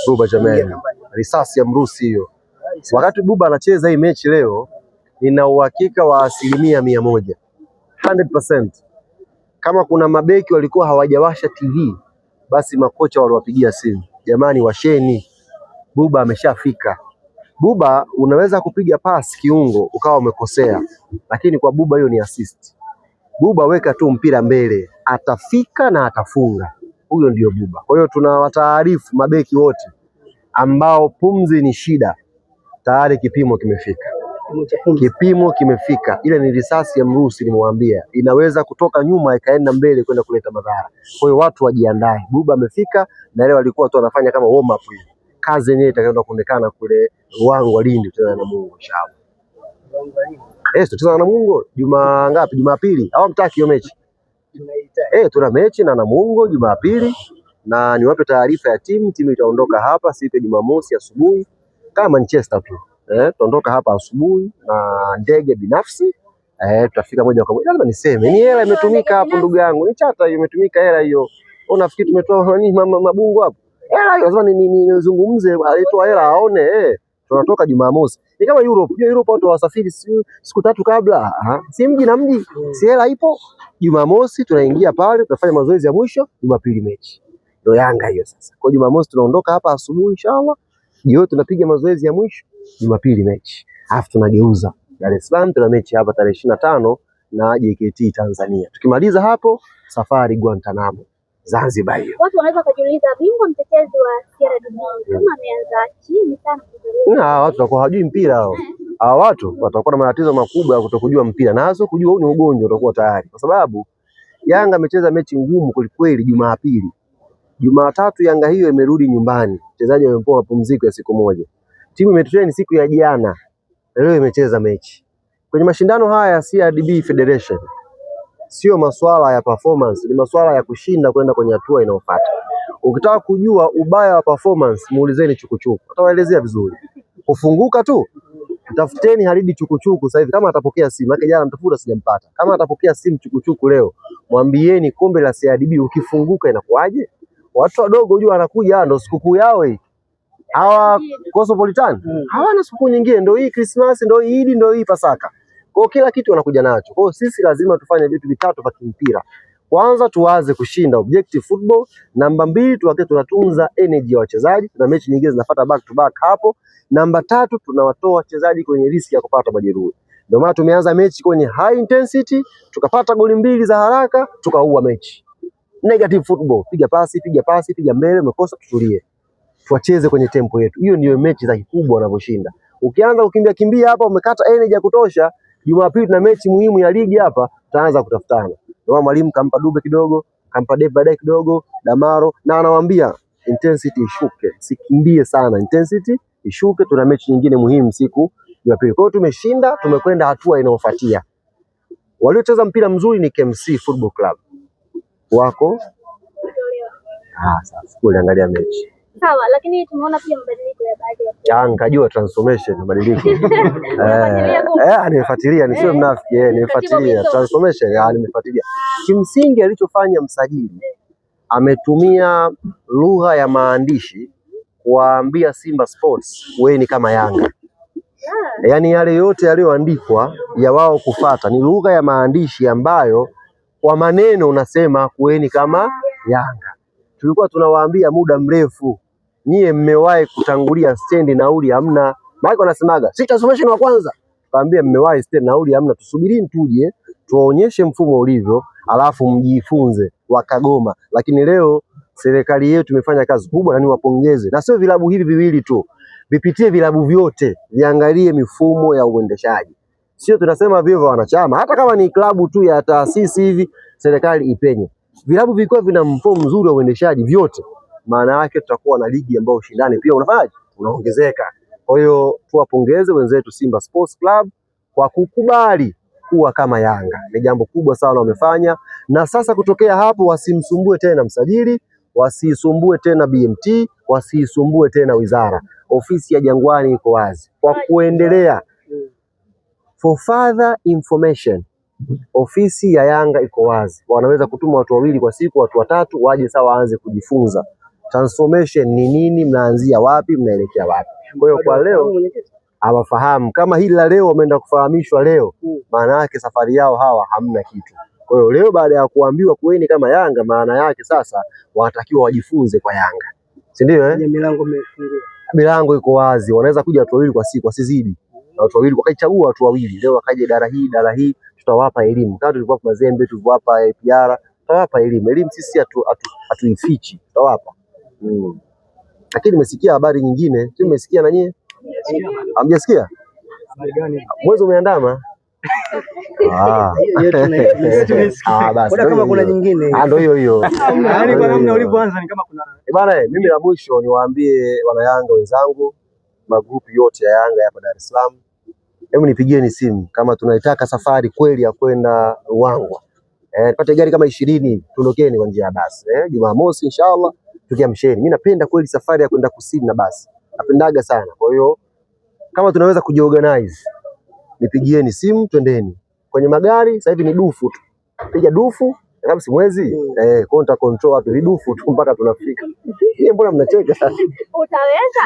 Buba Jameni. Risasi ya mrusi hiyo. Wakati Buba anacheza hii mechi leo, nina uhakika wa 100%. 100%. Kama kuna mabeki walikuwa hawajawasha TV, basi makocha waliwapigia simu. Jamani, washeni. Buba ameshafika. Buba unaweza kupiga pasi kiungo ukawa umekosea, lakini kwa Buba hiyo ni assist. Buba weka tu mpira mbele, atafika na atafunga. Huyo ndio Buba. Kwa hiyo tunawataarifu mabeki wote ambao pumzi ni shida, tayari kipimo kimefika. Kipimo kimefika. Ile ni risasi ya mrusi, nimwambia. Inaweza kutoka nyuma ikaenda mbele kwenda kuleta madhara. Kwa hiyo watu wajiandae. Buba amefika na leo alikuwa tu anafanya kama warm up hivi. Kazi yenyewe itakwenda kuonekana kule Ruangwa Lindi tena na Mungu inshallah. Tutacheza na Namungo Juma ngapi? Jumapili. Au mtaki hiyo mechi? Tuna mechi na Namungo Jumapili, na niwape taarifa ya timu itaondoka hapa siku ya Jumamosi asubuhi kama Manchester tu. Tutaondoka hapa asubuhi na ndege binafsi. Tutafika moja kwa moja. Lazima niseme, ni hela imetumika hapo ndugu yangu. Ni chata hiyo imetumika hela hiyo. Unafikiri tumetoa nini mabungu hapo? Hela hiyo lazima nizungumze, alitoa hela aone. Tunatoka Jumamosi. Ni kama Europe. Europe watu wasafiri siku 3 kabla. Si mji na mji. Si hela ipo. Jumamosi tunaingia pale, tunafanya mazoezi ya mwisho, Jumapili mechi. Ndio Yanga hiyo sasa. Kwa Jumamosi tunaondoka hapa asubuhi inshallah. Jioni tunapiga mazoezi ya mwisho, Jumapili mechi. Alafu tunageuza Dar es Salaam, tuna mechi hapa tarehe 25 na JKT Tanzania. Tukimaliza hapo safari Guantanamo Zanzibar hiyo. Watu wanaweza kujiuliza bingwa mtetezi wa CRDB kama ameanza chini sana kuzalisha. Watu watakuwa hawajui mpira hao. Hawa watu watakuwa na matatizo makubwa ya kutokujua mpira, na hasa kujua huu ni ugonjwa utakuwa tayari. Kwa sababu Yanga amecheza mechi ngumu kweli Jumapili. Jumatatu Yanga hiyo imerudi nyumbani. Wachezaji wamepewa mapumziko ya siku moja. Timu imetrain siku ya jana. Leo imecheza mechi. Kwenye mashindano haya ya CRDB Federation, sio masuala ya performance, ni masuala ya kushinda kwenda kwenye hatua inayofuata. Ukitaka kujua ubaya wa performance, muulizeni Chukuchuku. Atawaelezea vizuri. Kufunguka tu, tafuteni Halidi Chukuchuku sasa hivi kama atapokea simu. Maana jana mtafuta sijampata. Kama atapokea simu Chukuchuku leo, mwambieni kombe la CRDB ukifunguka inakuaje? Watu wadogo unajua wanakuja, ndio sikukuu yao hii. Hawa Cosmopolitan hawana sikukuu nyingine, ndio hii Christmas, ndio hii Eid, ndio hii Pasaka. Kwa kila kitu wanakuja nacho. Kwa hiyo sisi lazima tufanye vitu vitatu vya kimpira. Kwanza tuanze kushinda objective football, namba 2 tuwake tunatunza energy ya wachezaji, na mechi nyingine zinafuata back to back hapo. Namba 3 tunawatoa wachezaji kwenye riski ya kupata majeruhi. Ndio maana tumeanza mechi kwenye high intensity, tukapata goli 2 za haraka, tukaua mechi. Negative football, piga pasi, piga mbele, umekosa tutulie. Tuacheze kwenye tempo yetu. Hiyo ndio mechi za kikubwa wanavyoshinda. Ukianza kukimbia hapa umekata energy ya kutosha, Jumapili na mechi muhimu ya ligi hapa, tutaanza kutafutana. Ndio mwalimu kampa Dube kidogo, kampa Dave baadaye kidogo, Damaro, na anawaambia intensity ishuke, sikimbie sana, intensity ishuke, tuna mechi nyingine muhimu siku Jumapili. Kwa hiyo tumeshinda, tumekwenda hatua inayofuatia. Waliocheza mpira mzuri ni KMC Football Club. Wako sasa kule angalia mechi. Sawa, lakini tumeona pia mabadiliko ya baadhi ya Yanga jua transformation mabadiliko. Nimefuatilia, nisiwe mnafiki, nimefuatilia transformation, nimefuatilia. Kimsingi alichofanya msajili ametumia lugha ya maandishi kuwaambia Simba Sports weni kama Yanga. Yaani yale yote yaliyoandikwa ya wao kufata ni lugha ya maandishi ambayo kwa maneno unasema kuweni kama Yanga. Tulikuwa tunawaambia muda mrefu, nyie mmewahi kutangulia stendi nauli hamna. Maana wanasemaga, si transformation wa kwanza. Kaambia mmewahi stendi nauli hamna, tusubirini tuje, tuwaonyeshe mfumo ulivyo, alafu mjifunze. Wakagoma. Lakini leo serikali yetu imefanya kazi kubwa na niwapongeze. Na sio vilabu hivi viwili tu. Vipitie vilabu vyote, viangalie mifumo ya uendeshaji. Sio tunasema vivyo wanachama, hata kama ni klabu tu ya taasisi hivi, serikali ipenye. Vilabu vilikuwa vina mfumo mzuri wa uendeshaji vyote, maana yake tutakuwa na ligi ambayo ushindani pia unaongezeka. Kwa hiyo tuwapongeze wenzetu Simba Sports Club kwa kukubali kuwa kama Yanga. Ni jambo kubwa sana wamefanya, na sasa kutokea hapo wasimsumbue tena msajili, wasisumbue tena BMT, wasisumbue tena wizara. Ofisi ya Jangwani iko wazi kwa kuendelea. For further information, ofisi ya Yanga iko wazi. Wanaweza kutuma watu 2 kwa siku, watu 3 waje sawa waanze kujifunza. transformation ni nini, mnaanzia wapi, mnaelekea wapi. Kwa hiyo kwa leo hawafahamu. Kama hili la leo wameenda kufahamishwa leo, maana yake safari yao hawa hamna kitu. Kwa hiyo leo baada ya kuambiwa kuweni kama Yanga, maana yake sasa wanatakiwa wajifunze kwa Yanga, si ndio? Milango imefungwa, milango iko wazi, wanaweza kuja watu wawili kwa siku, wasizidi watu wawili, wakaichagua watu wawili. Leo wakaje idara hii, tutawapa elimu kama tulivyowapa Mazembe, tulivyowapa APR, tutawapa elimu. Sisi hatuifichi, tutawapa. Lakini nimesikia habari nyingine, nimesikia na nyie hamjasikia? Habari gani? Mwezi umeandama. Basi kama kuna nyingine ndio hiyo. Yaani kwa namna ulivyoanza ni kama kuna bwana. Mimi la mwisho niwaambie wana Yanga wenzangu, magrupu yote ya Yanga hapa Dar es Salaam, hebu nipigieni simu kama tunaitaka safari kweli ya kwenda Ruangwa. Tupate gari kama 20 tuondokeni kwa njia ya basi. Jumamosi inshallah tukiamsheni. Mimi napenda kweli safari ya kwenda kusini na basi, napendaga sana. Kwa hiyo kama tunaweza kujiorganize, nipigieni simu, twendeni kwenye magari. Sasa hivi ni dufu tu, piga dufu kama si mwezi konta control watu, ni dufu tu mpaka tunafika. Mbona mnacheka? Utaweza?